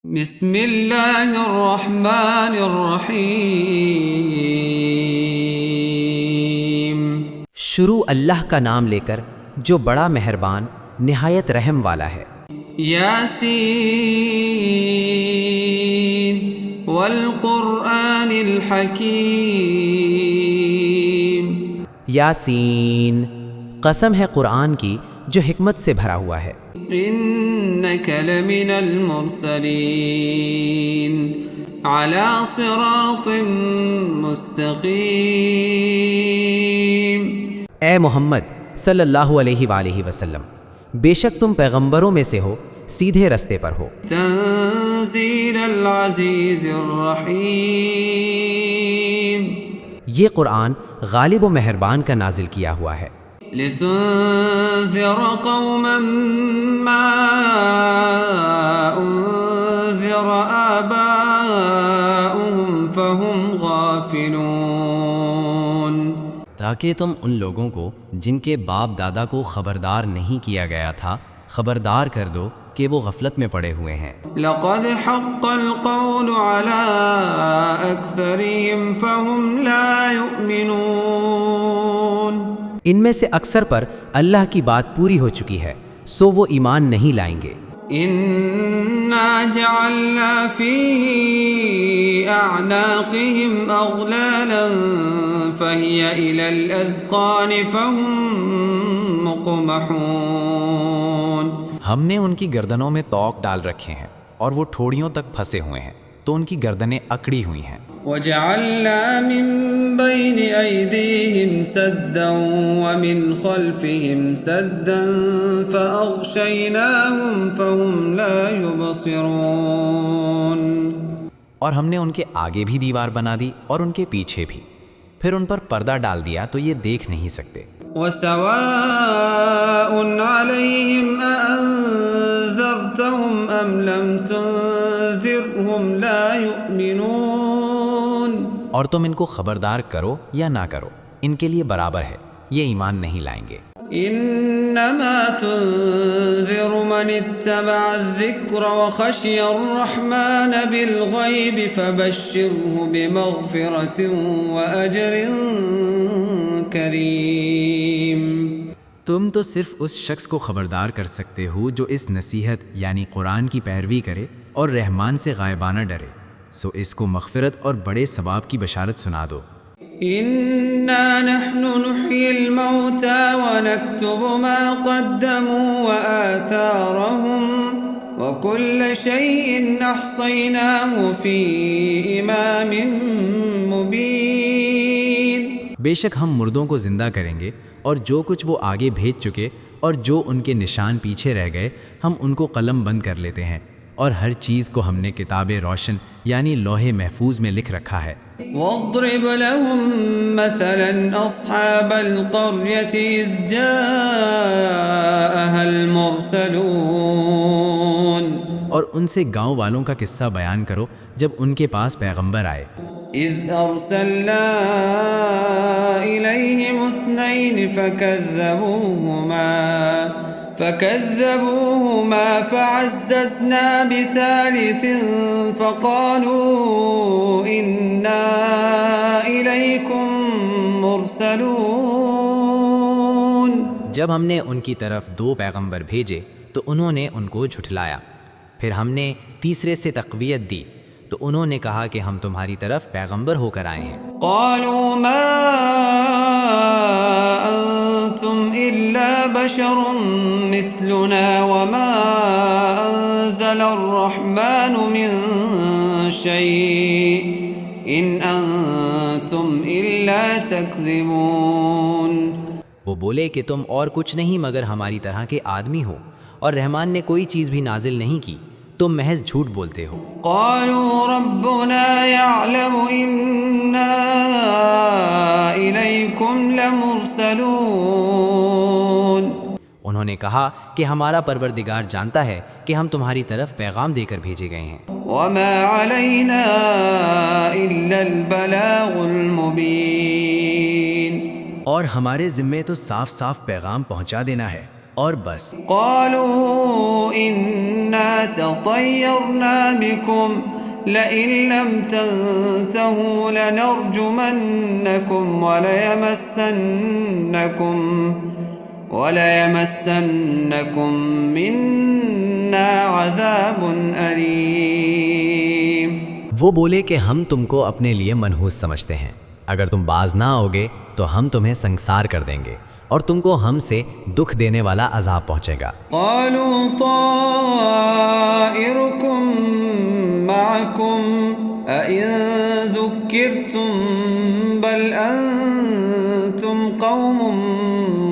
بسم اللہ الرحمن الرحیم۔ شروع اللہ کا نام لے کر جو بڑا مہربان نہایت رحم والا ہے۔ یاسین والقرآن الحکیم۔ یاسین، قسم ہے قرآن کی جو حکمت سے بھرا ہوا ہے۔ انک لمن المرسلین علی صراط مستقیم۔ اے محمد صلی اللہ علیہ وآلہ وسلم، بے شک تم پیغمبروں میں سے ہو، سیدھے رستے پر ہو۔ تنزیل العزیز الرحیم۔ یہ قرآن غالب و مہربان کا نازل کیا ہوا ہے۔ لتنذر قوما ما انذر آباؤهم فهم غافلون۔ تاکہ تم ان لوگوں کو جن کے باپ دادا کو خبردار نہیں کیا گیا تھا خبردار کر دو کہ وہ غفلت میں پڑے ہوئے ہیں۔ لقد حق القول على أكثرهم فهم لا يؤمنون۔ ان میں سے اکثر پر اللہ کی بات پوری ہو چکی ہے، سو وہ ایمان نہیں لائیں گے۔ اِنَّا جَعَلْنَا فِي أَعْنَاقِهِمْ أَغْلَالًا فَهِيَ إِلَى الْأَذْقَانِ فَهُمْ مُقْمَحُونَ۔ ہم نے ان کی گردنوں میں طوق ڈال رکھے ہیں اور وہ ٹھوڑیوں تک پھنسے ہوئے ہیں، تو ان کی گردنیں اکڑی ہوئی ہیں۔ وَجَعَلْنَا مِن بَيْنِ أَيْدِيهِمْ سَدًّا وَمِنْ خَلْفِهِمْ سَدًّا فَأَغْشَيْنَاهُمْ فَهُمْ لَا يُبْصِرُونَ۔ اور ہم نے ان کے آگے بھی دیوار بنا دی اور ان کے پیچھے بھی، پھر ان پر پردہ ڈال دیا تو یہ دیکھ نہیں سکتے۔ وَسَوَاءٌ عَلَيْهِمْ أَأَنذَرْتَهُمْ أَمْ لَمْ تُنذِرْهُمْ لَا يُؤْمِنُونَ۔ اور تم ان کو خبردار کرو یا نہ کرو، ان کے لیے برابر ہے، یہ ایمان نہیں لائیں گے۔ انما تنذر من اتبع الذکر وخشی الرحمن بالغیب فبشره بمغفرة واجر کریم۔ تم تو صرف اس شخص کو خبردار کر سکتے ہو جو اس نصیحت یعنی قرآن کی پیروی کرے اور رحمان سے غائبانہ ڈرے، سو اس کو مغفرت اور بڑے ثواب کی بشارت سنا دو۔ انا نحن نحيي الموتى ونكتب ما قدموا وآثارهم وكل شيء احصيناه في امام مبين۔ بے شک ہم مردوں کو زندہ کریں گے اور جو کچھ وہ آگے بھیج چکے اور جو ان کے نشان پیچھے رہ گئے ہم ان کو قلم بند کر لیتے ہیں، اور ہر چیز کو ہم نے کتاب روشن یعنی لوح محفوظ میں لکھ رکھا ہے۔ واضرب لهم مثلا اصحاب القرية اذ جاءها المرسلون۔ اور ان سے گاؤں والوں کا قصہ بیان کرو جب ان کے پاس پیغمبر آئے۔ اذ ارسلنا اليهم اثنين فكذبوهما فعززنا بثالث فقالوا إنا إليكم مرسلون۔ جب ہم نے ان کی طرف دو پیغمبر بھیجے تو انہوں نے ان کو جھٹلایا، پھر ہم نے تیسرے سے تقویت دی تو انہوں نے کہا کہ ہم تمہاری طرف پیغمبر ہو کر آئے ہیں۔ قالوا ما أنتم إلا بشر مثلنا وما أنزل الرحمن من شيء إن أنتم إلا تكذبون۔ وہ بولے کہ تم اور کچھ نہیں مگر ہماری طرح کے آدمی ہو، اور رحمان نے کوئی چیز بھی نازل نہیں کی، تم محض جھوٹ بولتے ہو۔ قالوا ربنا يعلم إنا إليكم لمرسلون۔ انہوں نے کہا کہ ہمارا پروردگار جانتا ہے کہ ہم تمہاری طرف پیغام دے کر بھیجے گئے ہیں۔ وما علينا إلا البلاغ المبين۔ اور ہمارے ذمے تو صاف صاف پیغام پہنچا دینا ہے۔ اور بس۔ قالوا إنا تطيرنا بكم لئن لم تنتهوا لنرجمنكم وليمسنكم منا عذاب أليم۔ وہ بولے کہ ہم تم کو اپنے لیے منحوس سمجھتے ہیں، اگر تم باز نہ آؤگے تو ہم تمہیں سنسار کر دیں گے اور تم کو ہم سے دکھ دینے والا عذاب پہنچے گا۔ قالوا طائركم معكم أئن ذكرتم بل أنتم قوم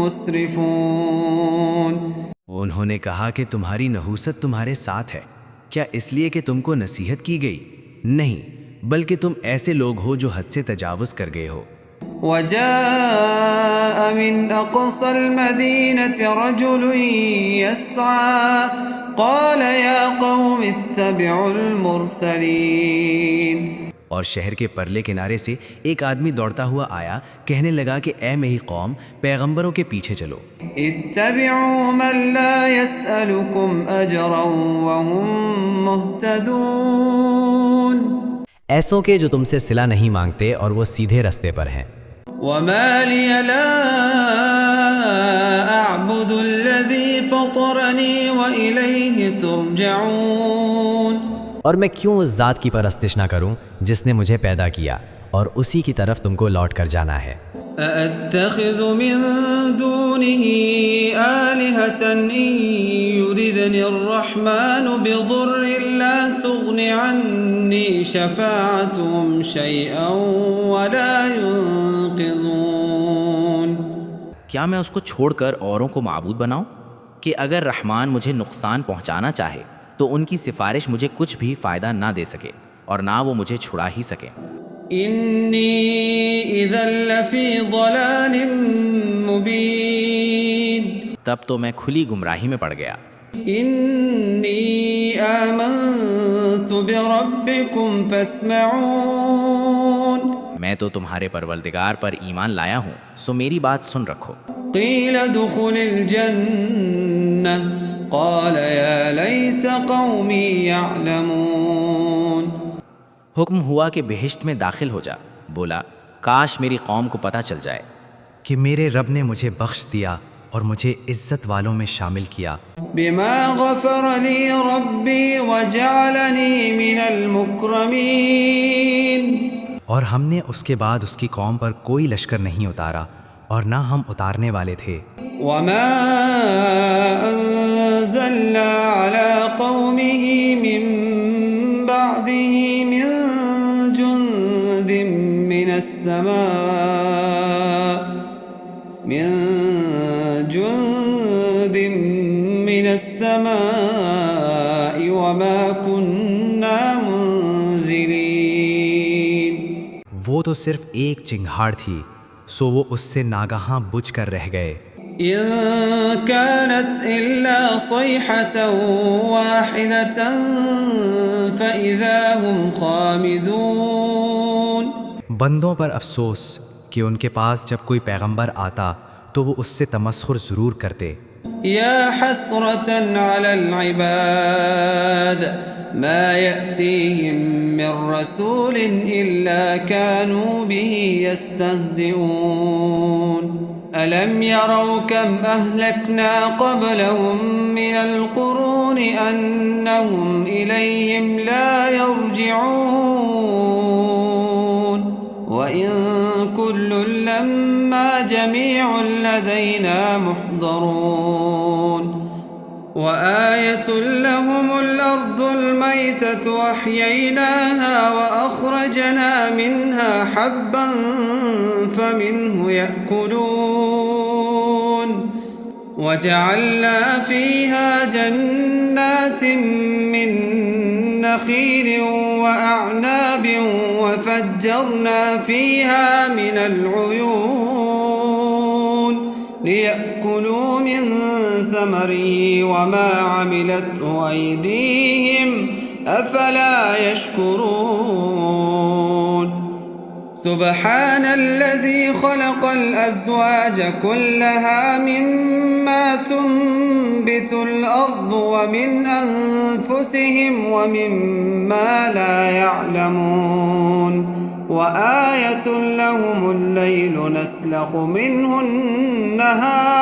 مسرفون۔ انہوں نے کہا کہ تمہاری نحوست تمہارے ساتھ ہے، کیا اس لیے کہ تم کو نصیحت کی گئی؟ نہیں، بلکہ تم ایسے لوگ ہو جو حد سے تجاوز کر گئے ہو۔ وجاء من أقصى المدينة رجل يسعى قال يا قوم اتبعوا المرسلين۔ اور شہر کے پرلے کنارے سے ایک آدمی دوڑتا ہوا آیا، کہنے لگا کہ اے میری قوم، پیغمبروں کے پیچھے چلو۔ اتبعوا من لا يسألكم أجرا وهم مهتدون۔ ایسوں کے جو تم سے صلہ نہیں مانگتے اور وہ سیدھے رستے پر ہیں۔ وما لي لا أعبد الذي فطرني وإليه ترجعون۔ اور میں کیوں اس ذات کی پرستش نہ کروں جس نے مجھے پیدا کیا اور اسی کی طرف تم کو لوٹ کر جانا ہے۔ أأتخذ من دونه آلهة إن يردني الرحمن بضر لا تغن عني شفاعتهم شيئا ولا ينقذون۔ کیا میں اس کو چھوڑ کر اوروں کو معبود بناؤں کہ اگر رحمان مجھے نقصان پہنچانا چاہے تو ان کی سفارش مجھے کچھ بھی فائدہ نہ دے سکے اور نہ وہ مجھے چھڑا ہی سکے۔ إني إذا لفي ضلال مبين۔ تب تو میں کھلی گمراہی میں پڑ گیا۔ إني آمنت بربكم فاسمعون۔ میں تو تمہارے پروردگار پر ایمان لایا ہوں، سو میری بات سن رکھو۔ قيل ادخل الجنة قال يا ليت قومي يعلمون۔ حکم ہوا کہ بہشت میں داخل ہو جا، بولا کاش میری قوم کو پتہ چل جائے کہ میرے رب نے مجھے بخش دیا اور مجھے عزت والوں میں شامل کیا۔ بما غفر لي ربي وجعلني من المكرمين۔ اور ہم نے اس کے بعد اس کی قوم پر کوئی لشکر نہیں اتارا اور نہ ہم اتارنے والے تھے۔ وما أنزلنا على قومه من بعده من جند من السماء وما كنا منزلين۔ وہ تو صرف ایک چنگھاڑ تھی، سو وہ اس سے ناگہاں بجھ کر رہ گئے۔ إن كانت إلا صيحة واحدة فإذا هم خامدون۔ بندوں پر افسوس کہ ان کے پاس جب کوئی پیغمبر آتا تو وہ اس سے تمسخر ضرور کرتے۔ يا حسرة على العباد ما يأتيهم من رسول إلا كانوا به يستهزئون۔ ألم يروا كم أهلكنا قبلهم من القرون أنهم إليهم لا يرجعون وإن كل لما جميع لدينا محضرون۔ وآية لهم الأرض الميتة أحييناها وأخرجنا منها حبا فمنه يأكلون وجعلنا فيها جنات من نخيل وأعناب وفجرنا فيها من العيون ليأكلوا من ثمره وما عملته أيديهم أفلا يشكرون۔ سبحان الذي خلق الأزواج كلها مما تنبت الأرض ومن أنفسهم وممما لا يعلمون وآية لهم الليل نسلخ منه النهار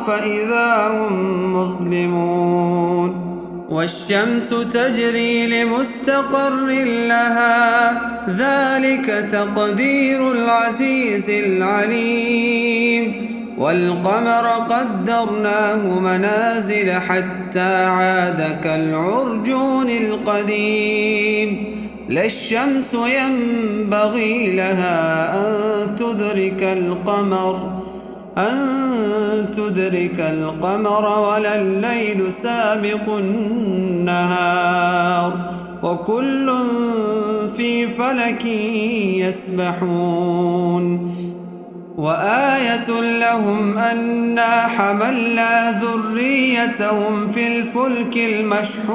فإذا هم مظلمون والشمس تجري لمستقر لها ذلك تقدير العزيز العليم والقمر قدرناه منازل حتى عاد كالعرجون القديم لا الشمس ينبغي لها أن تدرك القمر ولا الليل سابق النهار وكل في فلك يسبحون وآية لهم أنا حملنا ذريتهم في الفلك المشحون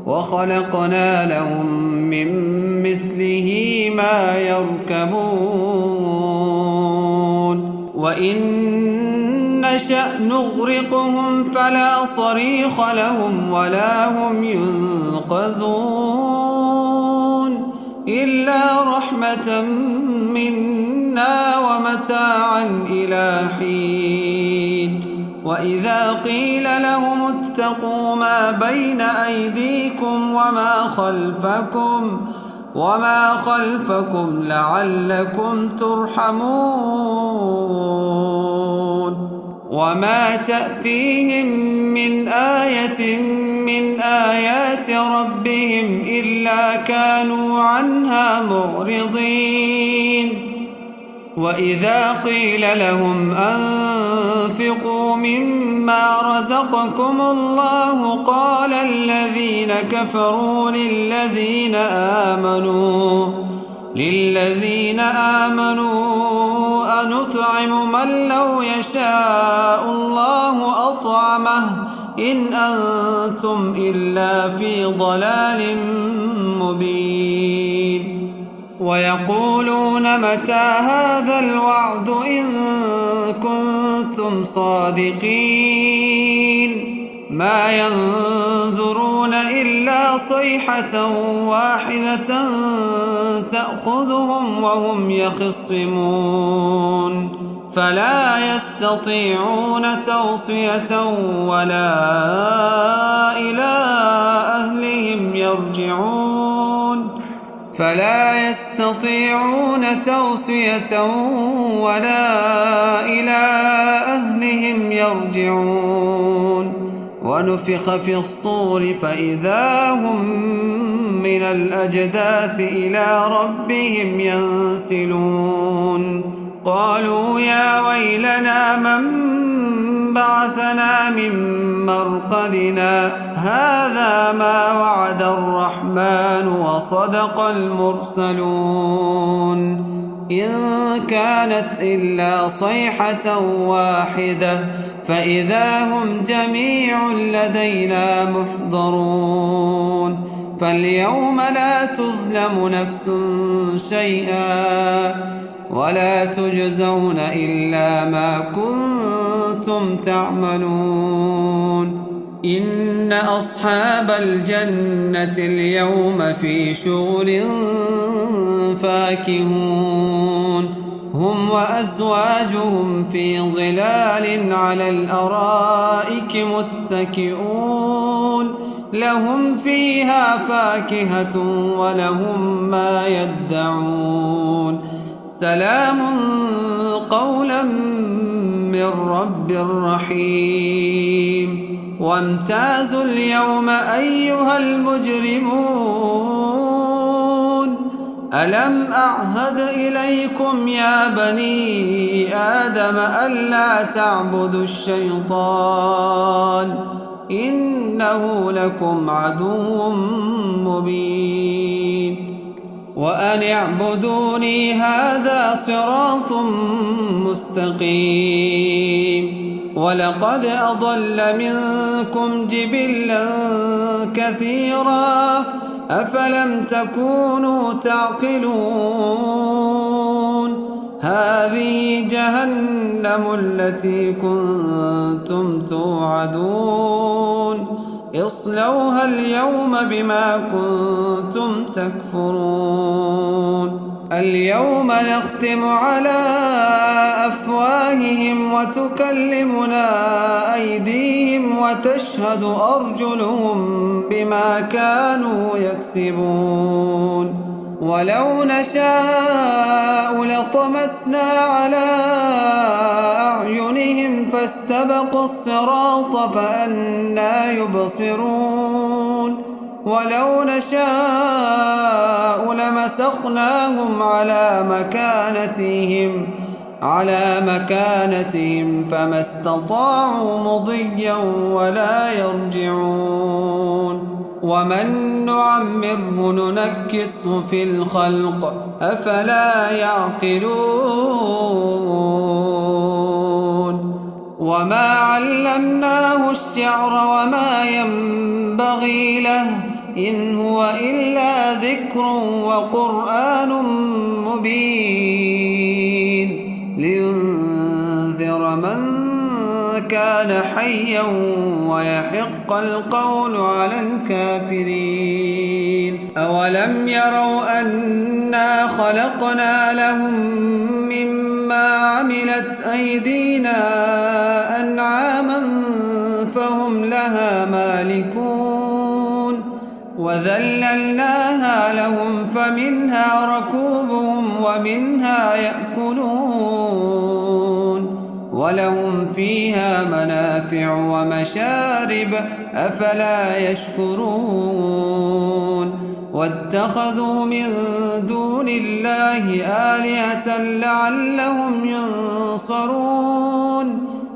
وخلقنا لهم من مثله ما يركبون وإن نشأ نغرقهم فلا صريخ لهم ولا هم ينقذون إلا رحمة منا ومتاعا إلى حين وإذا قيل لهم اتقوا ما بين أيديكم وما خلفكم لعلكم ترحمون وما تأتيهم من آية من آيات ربهم إلا كانوا عنها معرضين وإذا قيل لهم أنفقوا مما رزقكم الله قال الذين كفروا للذين آمنوا أنطعم من لو يشاء الله أطعمه إن أنتم إلا في ضلال مبين ويقولون متى هذا الوعد إن كنتم صادقين ما ينظرون إلا صيحة واحدة تأخذهم وهم يخصمون فلا يستطيعون توصية ولا إلى أهلهم يرجعون ونفخ في الصور فإذا هم من الأجداث إلى ربهم ينسلون قالوا يا ويلنا من بعثنا من مرقدنا هذا ما وعد الرحمن وصدق المرسلون إن كانت إلا صيحة واحدة فإذا هم جميع لدينا محضرون فاليوم لا تظلم نفس شيئا ولا تجزون إلا ما كنتم تعملون إن أصحاب الجنة اليوم في شغل فاكهون هم وأزواجهم في ظلال على الأرائك متكئون لهم فيها فاكهة ولهم ما يدعون سلام قولا من رب رحيم وامتازوا اليوم أيها المجرمون ألم أعهد إليكم يا بني آدم ألا تعبدوا الشيطان إنه لكم عدو مبين وأن اعبدوني هذا صراط مستقيم ولقد أضل منكم جبلا كثيرا أفلم تكونوا تعقلون هذه جهنم التي كنتم توعدون اصلوها اليوم بما كنتم تكفرون اليوم نختم على أفواههم وتكلمنا أيديهم وتشهد أرجلهم بما كانوا يكسبون ولو نشاء لطمسنا على أعينهم فاستبقوا الصراط فأنى يبصرون ولو نشاء لمسخناهم على مكانتهم فما استطاعوا مضيا ولا يرجعون ومن نعمره ننكسه في الخلق أفلا يعقلون وما علمناه الشعر وما ينبغي له إن هو إلا ذكر وقرآن مبين لينذر من كان حيا ويحق القول على الكافرين أولم يروا أنا خلقنا لهم مما عملت أيدينا أنعاما فهم لها مالكون وذللناها لهم فمنها ركوبهم ومنها يأكلون ولهم فيها منافع ومشارب أفلا يشكرون واتخذوا من دون الله آلهة لعلهم ينصرون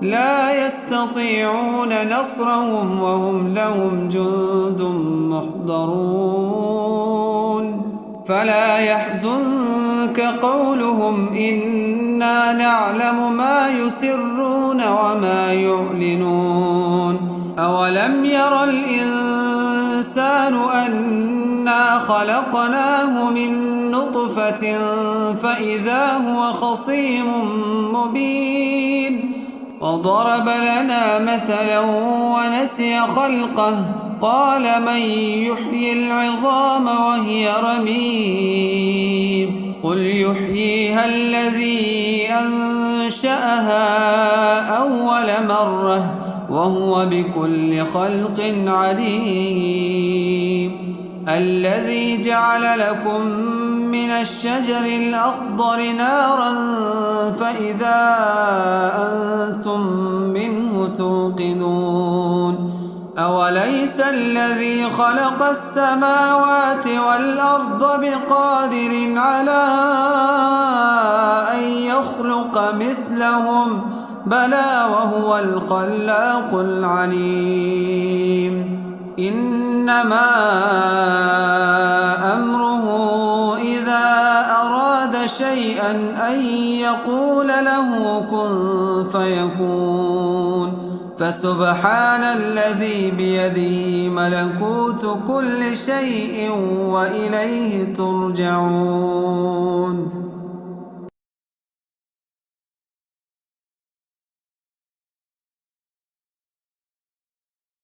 لا يستطيعون نصرهم وهم لهم جند محضرون فلا يحزنك قولهم إنا نعلم ما يسرون وما يعلنون أولم ير الإنسان أنا خلقناه من نطفة فإذا هو خصيم مبين وضرب لنا مثلا ونسي خلقه قال من يحيي العظام وهي رميم قل يحييها الذي أنشأها أول مرة وهو بكل خلق عليم الذي جعل لكم من الشجر الأخضر نارا فإذا أنتم منه توقدون أوليس الذي خلق السماوات والأرض بقادر على أن يخلق مثلهم بلى وهو الخلاق العليم إنما أمره إذا أراد شيئا أن يقول له كن فيكون فسبحان الذي بيده ملكوت كل شيء وإليه ترجعون